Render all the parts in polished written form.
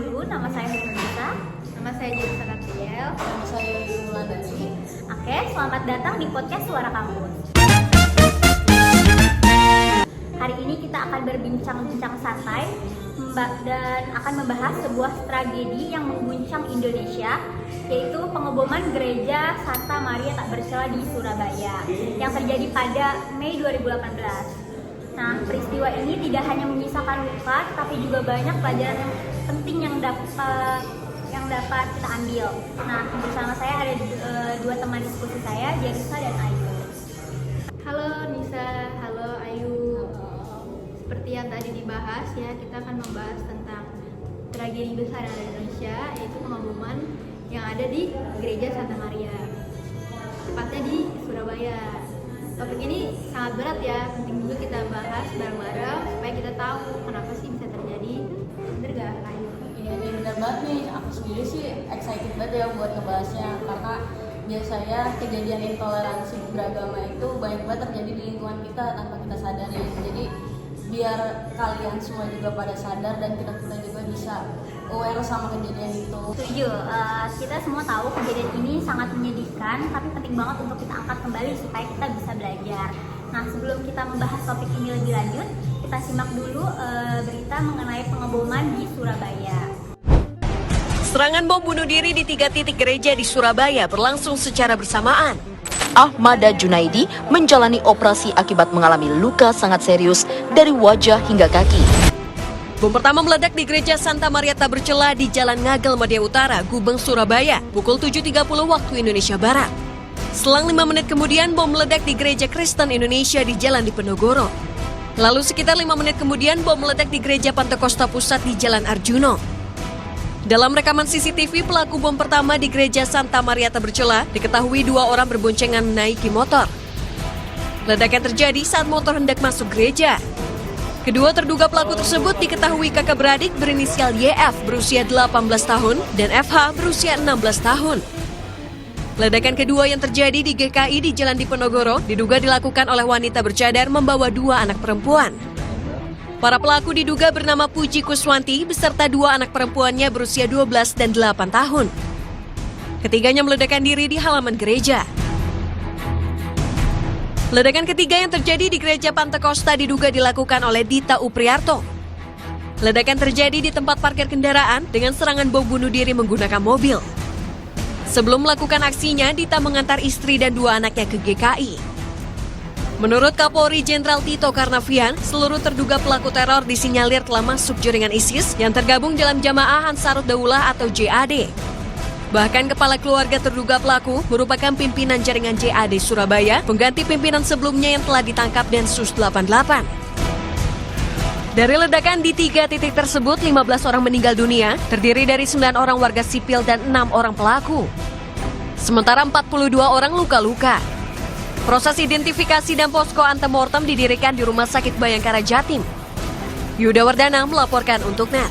dulu, nama saya Nurita. Nama saya Jurusan Atriel. Nama saya Yulandari. Oke, selamat datang di podcast Suara Kampus. Hari ini kita akan berbincang-bincang santai dan akan membahas sebuah tragedi yang mengguncang Indonesia, yaitu pengeboman gereja Santa Maria Tak Bercela di Surabaya yang terjadi pada Mei 2018. Nah, peristiwa ini tidak hanya menyisakan luka, tapi juga banyak pelajaran yang penting yang dapat kita ambil. Nah, bersama saya ada dua teman diskusi saya, Jerisa dan Ayu. Halo Nisa, halo Ayu. Seperti yang tadi dibahas ya, kita akan membahas tentang tragedi besar yang ada di Indonesia, yaitu pengeboman yang ada di Gereja Santa Maria, tepatnya di Surabaya. Topik ini sangat berat ya, penting juga kita bahas bareng-bareng supaya kita tahu kenapa sih bisa terjadi. Bener gak Ayu? Iya, benar banget nih. Aku sendiri sih excited banget ya buat ngebahasnya, karena biasanya kejadian intoleransi beragama itu banyak banget terjadi di lingkungan kita tanpa kita sadari. Jadi biar kalian semua juga pada sadar dan kita juga bisa aware sama kejadian itu. Setuju, kita semua tahu kejadian ini sangat menyedihkan, tapi penting banget untuk kita angkat kembali supaya kita bisa belajar. Nah, sebelum kita membahas topik ini lebih lanjut, kita simak dulu berita mengenai pengeboman di Surabaya. Serangan bom bunuh diri di 3 titik gereja di Surabaya berlangsung secara bersamaan. Ahmada Junaidi menjalani operasi akibat mengalami luka sangat serius dari wajah hingga kaki. Bom pertama meledak di gereja Santa Maria Tak Bercela di Jalan Ngagel Media Utara, Gubeng, Surabaya, pukul 7.30 waktu Indonesia Barat. Selang 5 menit kemudian, bom meledak di gereja Kristen Indonesia di Jalan Diponegoro. Lalu sekitar 5 menit kemudian, bom meledak di gereja Pantekosta Pusat di Jalan Arjuno. Dalam rekaman CCTV, pelaku bom pertama di gereja Santa Maria Tak Bercela diketahui 2 orang berboncengan menaiki motor. Ledakan terjadi saat motor hendak masuk gereja. Kedua terduga pelaku tersebut diketahui kakak beradik berinisial YF berusia 18 tahun dan FH berusia 16 tahun. Ledakan kedua yang terjadi di GKI di Jalan Diponegoro diduga dilakukan oleh wanita bercadar membawa 2 anak perempuan. Para pelaku diduga bernama Puji Kuswanti beserta 2 anak perempuannya berusia 12 dan 8 tahun. Ketiganya meledakkan diri di halaman gereja. Ledakan ketiga yang terjadi di gereja Pantekosta diduga dilakukan oleh Dita Upriarto. Ledakan terjadi di tempat parkir kendaraan dengan serangan bom bunuh diri menggunakan mobil. Sebelum melakukan aksinya, Dita mengantar istri dan 2 anaknya ke GKI. Menurut Kapolri Jenderal Tito Karnavian, seluruh terduga pelaku teror disinyalir telah masuk jaringan ISIS yang tergabung dalam Jamaah Ansarut Daulah atau JAD. Bahkan kepala keluarga terduga pelaku merupakan pimpinan jaringan JAD Surabaya, pengganti pimpinan sebelumnya yang telah ditangkap Densus 88. Dari ledakan di 3 titik tersebut, 15 orang meninggal dunia, terdiri dari 9 orang warga sipil dan 6 orang pelaku. Sementara 42 orang luka-luka. Proses identifikasi dan posko antemortem didirikan di Rumah Sakit Bayangkara Jatim. Yuda Wardana melaporkan untuk NET.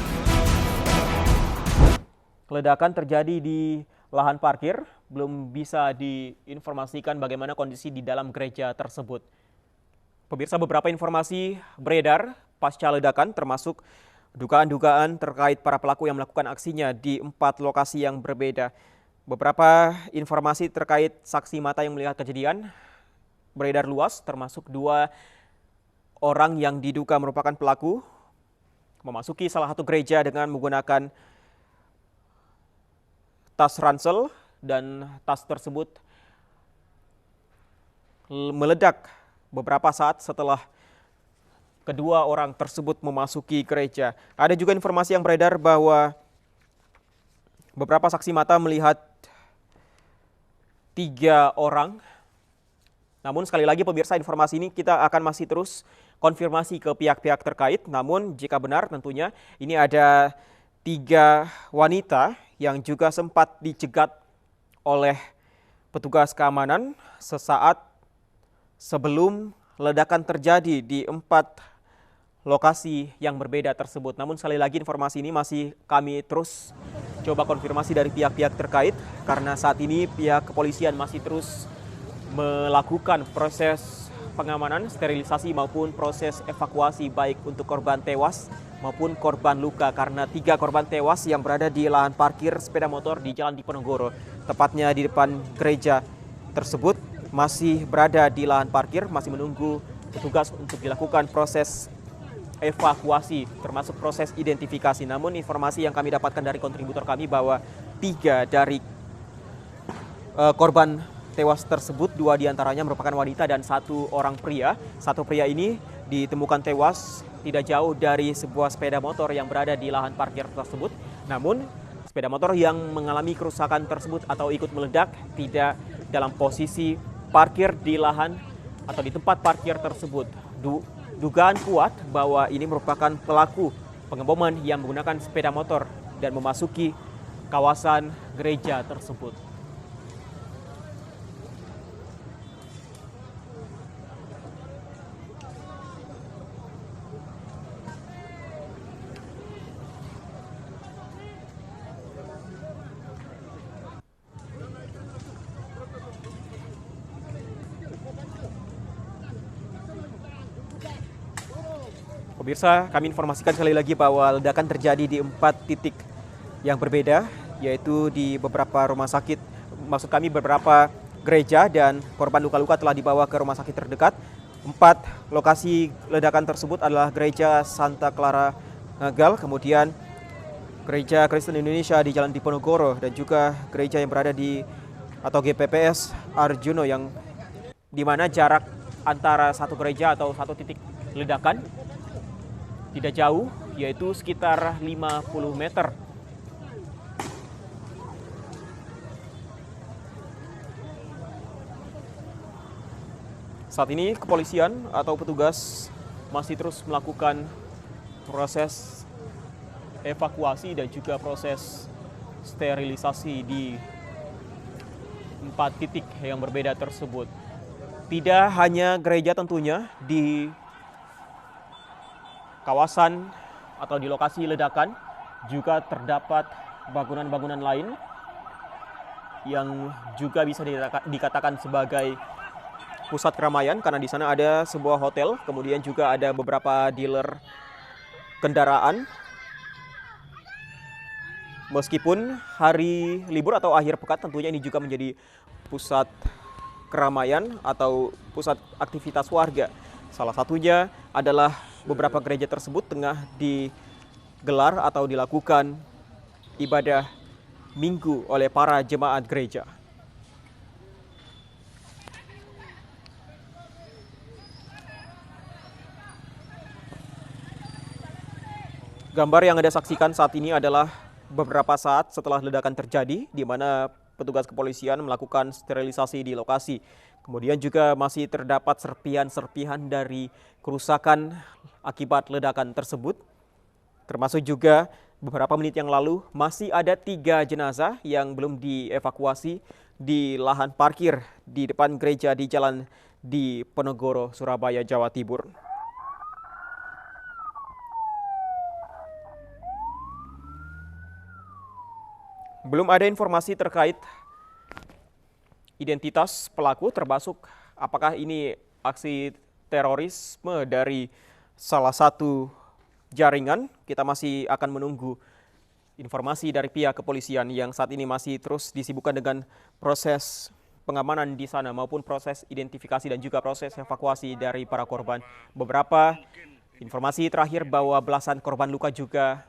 Ledakan terjadi di lahan parkir, belum bisa diinformasikan bagaimana kondisi di dalam gereja tersebut. Pemirsa, beberapa informasi beredar pasca ledakan termasuk dugaan-dugaan terkait para pelaku yang melakukan aksinya di 4 lokasi yang berbeda. Beberapa informasi terkait saksi mata yang melihat kejadian beredar luas, termasuk 2 orang yang diduga merupakan pelaku memasuki salah satu gereja dengan menggunakan tas ransel, dan tas tersebut meledak beberapa saat setelah kedua orang tersebut memasuki gereja. Ada juga informasi yang beredar bahwa beberapa saksi mata melihat 3 orang. Namun sekali lagi pemirsa, informasi ini kita akan masih terus konfirmasi ke pihak-pihak terkait. Namun jika benar tentunya ini ada 3 wanita yang juga sempat dicegat oleh petugas keamanan sesaat sebelum ledakan terjadi di 4 lokasi yang berbeda tersebut. Namun sekali lagi informasi ini masih kami terus coba konfirmasi dari pihak-pihak terkait, karena saat ini pihak kepolisian masih terus melakukan proses pengamanan, sterilisasi maupun proses evakuasi baik untuk korban tewas maupun korban luka karena 3 korban tewas yang berada di lahan parkir sepeda motor di Jalan Diponegoro, tepatnya di depan gereja tersebut, masih berada di lahan parkir, masih menunggu petugas untuk dilakukan proses evakuasi termasuk proses identifikasi. Namun informasi yang kami dapatkan dari kontributor kami bahwa 3 dari korban tewas tersebut, 2 diantaranya merupakan wanita dan 1 orang pria. 1 pria ini ditemukan tewas tidak jauh dari sebuah sepeda motor yang berada di lahan parkir tersebut. Namun sepeda motor yang mengalami kerusakan tersebut atau ikut meledak tidak dalam posisi parkir di lahan atau di tempat parkir tersebut. Dugaan kuat bahwa ini merupakan pelaku pengeboman yang menggunakan sepeda motor dan memasuki kawasan gereja tersebut. Pemirsa, kami informasikan sekali lagi bahwa ledakan terjadi di 4 titik yang berbeda, yaitu di beberapa rumah sakit, maksud kami beberapa gereja, dan korban luka-luka telah dibawa ke rumah sakit terdekat. 4 lokasi ledakan tersebut adalah Gereja Santa Clara Ngagal, kemudian Gereja Kristen Indonesia di Jalan Diponegoro, dan juga gereja yang berada di atau GPPS Arjuno, yang di mana jarak antara satu gereja atau satu titik ledakan tidak jauh, yaitu sekitar 50 meter. Saat ini kepolisian atau petugas masih terus melakukan proses evakuasi dan juga proses sterilisasi di 4 titik yang berbeda tersebut. Tidak hanya gereja tentunya, di kawasan atau di lokasi ledakan juga terdapat bangunan-bangunan lain yang juga bisa dikatakan sebagai pusat keramaian karena di sana ada sebuah hotel, kemudian juga ada beberapa dealer kendaraan. Meskipun hari libur atau akhir pekan, tentunya ini juga menjadi pusat keramaian atau pusat aktivitas warga. Salah satunya adalah beberapa gereja tersebut tengah digelar atau dilakukan ibadah minggu oleh para jemaat gereja. Gambar yang Anda saksikan saat ini adalah beberapa saat setelah ledakan terjadi, di mana petugas kepolisian melakukan sterilisasi di lokasi. Kemudian juga masih terdapat serpihan-serpihan dari kerusakan akibat ledakan tersebut. Termasuk juga beberapa menit yang lalu masih ada 3 jenazah yang belum dievakuasi di lahan parkir di depan gereja di Jalan Diponegoro, Surabaya, Jawa Timur. Belum ada informasi terkait identitas pelaku, termasuk apakah ini aksi terorisme dari salah satu jaringan. Kita masih akan menunggu informasi dari pihak kepolisian yang saat ini masih terus disibukkan dengan proses pengamanan di sana maupun proses identifikasi dan juga proses evakuasi dari para korban. Beberapa informasi terakhir bahwa belasan korban luka juga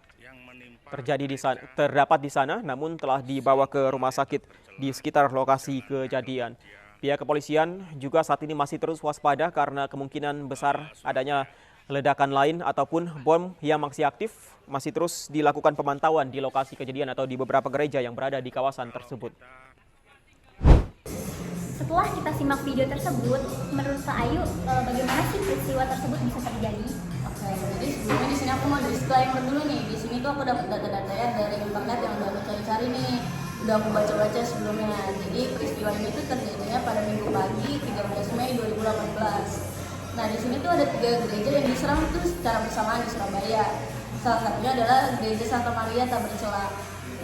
terdapat di sana, namun telah dibawa ke rumah sakit di sekitar lokasi kejadian. Pihak kepolisian juga saat ini masih terus waspada karena kemungkinan besar adanya ledakan lain ataupun bom yang masih aktif. Masih terus dilakukan pemantauan di lokasi kejadian atau di beberapa gereja yang berada di kawasan tersebut. Setelah kita simak video tersebut, menurut Kak Ayu, bagaimana sih peristiwa tersebut bisa terjadi? Oke, jadi sebelumnya di sini aku mau disclaimer dulu nih. Di sini tuh aku dapat data-data ya dari internet yang udah aku cari-cari nih. Udah aku baca-baca sebelumnya. Jadi peristiwa ini tuh terjadinya pada Minggu pagi 13 Mei 2018. Nah, di sini tuh ada 3 gereja yang diserang tuh secara bersamaan di Surabaya. Salah satunya adalah Gereja Santa Maria Tabercela,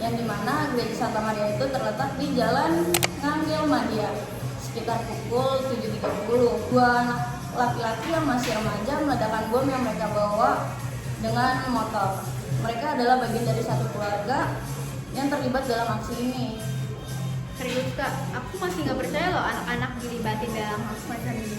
yang dimana Gereja Santa Maria itu terletak di Jalan Ngangel Madia sekitar pukul 7.30. 2 anak laki-laki yang masih remaja meledakkan bom yang mereka bawa dengan motor. Mereka adalah bagian dari satu keluarga yang terlibat dalam aksi ini. Serius Kak, aku masih nggak percaya loh anak-anak dilibatin dalam hal semacam ini.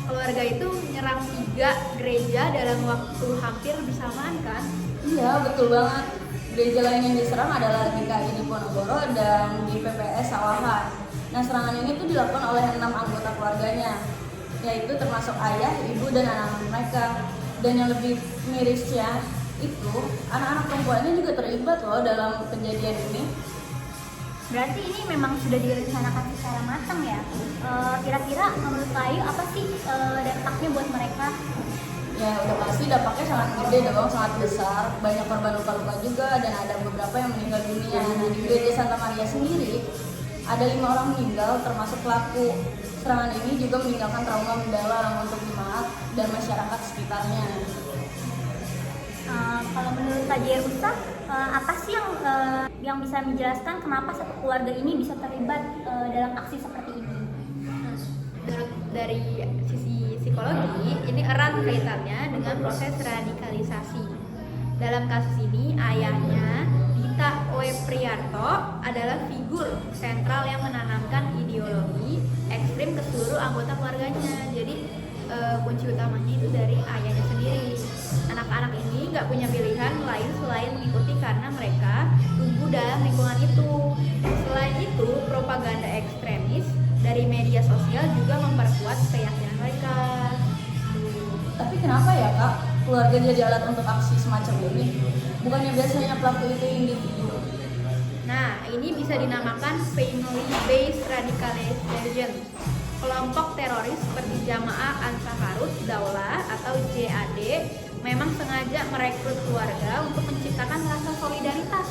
Keluarga itu menyerang 3 gereja dalam waktu hampir bersamaan kan? Iya, betul banget. Gereja lain yang diserang adalah GKI di Ponorogo dan di PPS Sawahan. Nah, serangan ini tuh dilakukan oleh 6 anggota keluarganya, yaitu termasuk ayah, ibu, dan anak-anak mereka. Dan yang lebih mirisnya itu, anak-anak perempuannya juga terlibat loh dalam kejadian ini. Berarti ini memang sudah direncanakan secara matang ya. Kira-kira menurut Kak Ayu apa sih dampaknya buat mereka? Ya udah pasti dampaknya sangat gede dong, sangat besar. Banyak korban luka-luka juga dan ada beberapa yang meninggal dunia. Nah, di gereja Santa Maria sendiri ada 5 orang meninggal termasuk pelaku. Serangan ini juga meninggalkan trauma mendalam untuk jemaat dan masyarakat sekitarnya. Kalau menurut Kak Jerusa, apa sih yang bisa menjelaskan kenapa satu keluarga ini bisa terlibat dalam aksi seperti ini? Menurut dari sisi psikologi, ini erat kaitannya dengan proses radikalisasi. Dalam kasus ini, ayahnya Dita Oe Priarto adalah figur sentral yang menanamkan ideologi ekstrim ke seluruh anggota keluarganya. Jadi kunci utamanya itu dari ayahnya sendiri. Anak-anak ini nggak punya pilihan lain selain mengikuti karena mereka tumbuh dalam lingkungan itu. Selain itu, propaganda ekstremis dari media sosial juga memperkuat keyakinan mereka. Tapi kenapa ya Kak, keluarga jadi alat untuk aksi semacam ini? Bukannya biasanya pelaku itu individu? Nah, ini bisa dinamakan family-based radicalization. Kelompok teroris seperti Jamaah Ansarut Daulah atau JAD memang sengaja merekrut keluarga untuk menciptakan rasa solidaritas.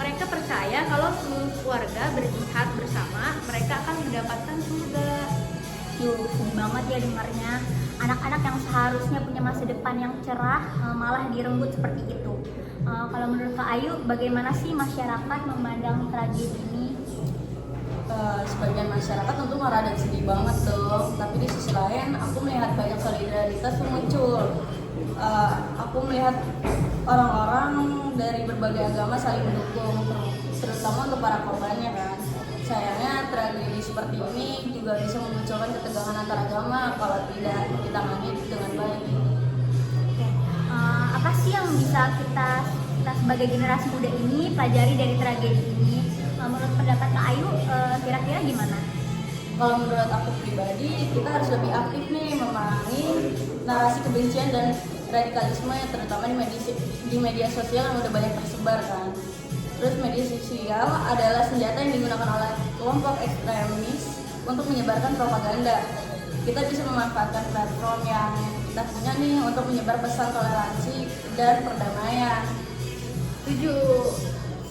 Mereka percaya kalau seluruh keluarga berjihad bersama, mereka akan mendapatkan surga. Sedih banget ya dengarnya. Anak-anak yang seharusnya punya masa depan yang cerah malah direnggut seperti itu. Kalau menurut Kak Ayu, bagaimana sih masyarakat memandang tragedi ini? Sebagian masyarakat tentu marah dan sedih banget dong. Tapi di sisi lain, aku melihat banyak solidaritas yang muncul. Aku melihat orang-orang dari berbagai agama saling mendukung, terutama untuk para korbannya kan. Sayangnya tragedi seperti ini juga bisa memunculkan ketegangan antar agama kalau tidak ditangani dengan baik. Apa sih yang bisa kita sebagai generasi muda ini pelajari dari tragedi ini? Menurut pendapat Kak Ayu, kira-kira gimana? Kalau menurut aku pribadi, kita harus lebih aktif nih memahami narasi kebencian dan radikalisme yang terutama di media sosial yang udah banyak tersebar kan. Terus media sosial adalah senjata yang digunakan oleh kelompok ekstremis untuk menyebarkan propaganda. Kita bisa memanfaatkan platform yang kita punya nih untuk menyebar pesan toleransi dan perdamaian. Setuju.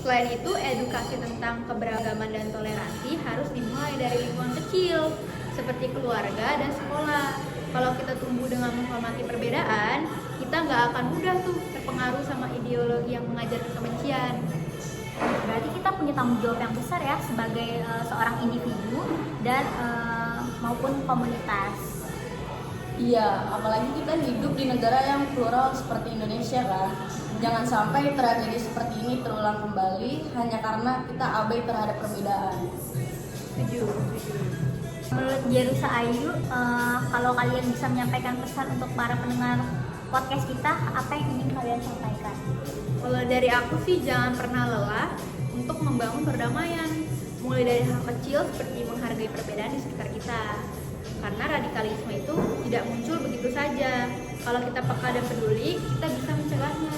Selain itu, edukasi tentang keberagaman dan toleransi harus dimulai dari lingkungan kecil, seperti keluarga dan sekolah. Kalau kita tumbuh dengan menghormati perbedaan, kita nggak akan mudah tuh terpengaruh sama ideologi yang mengajarkan kebencian. Berarti kita punya tanggung jawab yang besar ya sebagai seorang individu dan maupun komunitas. Iya, apalagi kita hidup di negara yang plural seperti Indonesia kan. Jangan sampai tragedi seperti ini terulang kembali hanya karena kita abai terhadap perbedaan. Setuju. Menurut Jerusa Ayu, kalau kalian bisa menyampaikan pesan untuk para pendengar podcast kita, apa yang ingin kalian sampaikan? Kalau dari aku sih jangan pernah lelah untuk membangun perdamaian. Mulai dari hal kecil seperti menghargai perbedaan di sekitar kita. Karena radikalisme itu tidak muncul begitu saja. Kalau kita peka dan peduli, kita bisa mencegahnya.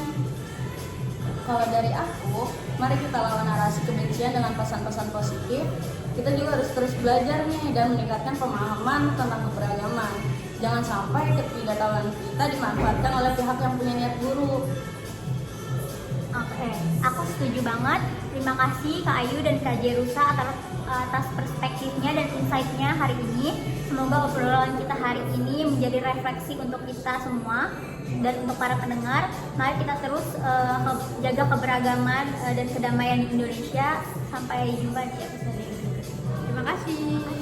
Kalau dari aku, mari kita lawan narasi kebencian dengan pesan-pesan positif. Kita juga harus terus belajar nih dan meningkatkan pemahaman tentang keberagaman. Jangan sampai ketidaktahuan kita dimanfaatkan oleh pihak yang punya niat buruk. Oke, aku setuju banget. Terima kasih Kak Ayu dan Kak Jerusa atas perspektifnya dan insight-nya hari ini. Semoga obrolan kita hari ini menjadi refleksi untuk kita semua dan untuk para pendengar. Mari kita terus jaga keberagaman dan kedamaian di Indonesia. Sampai jumpa di episode berikutnya. Terima kasih.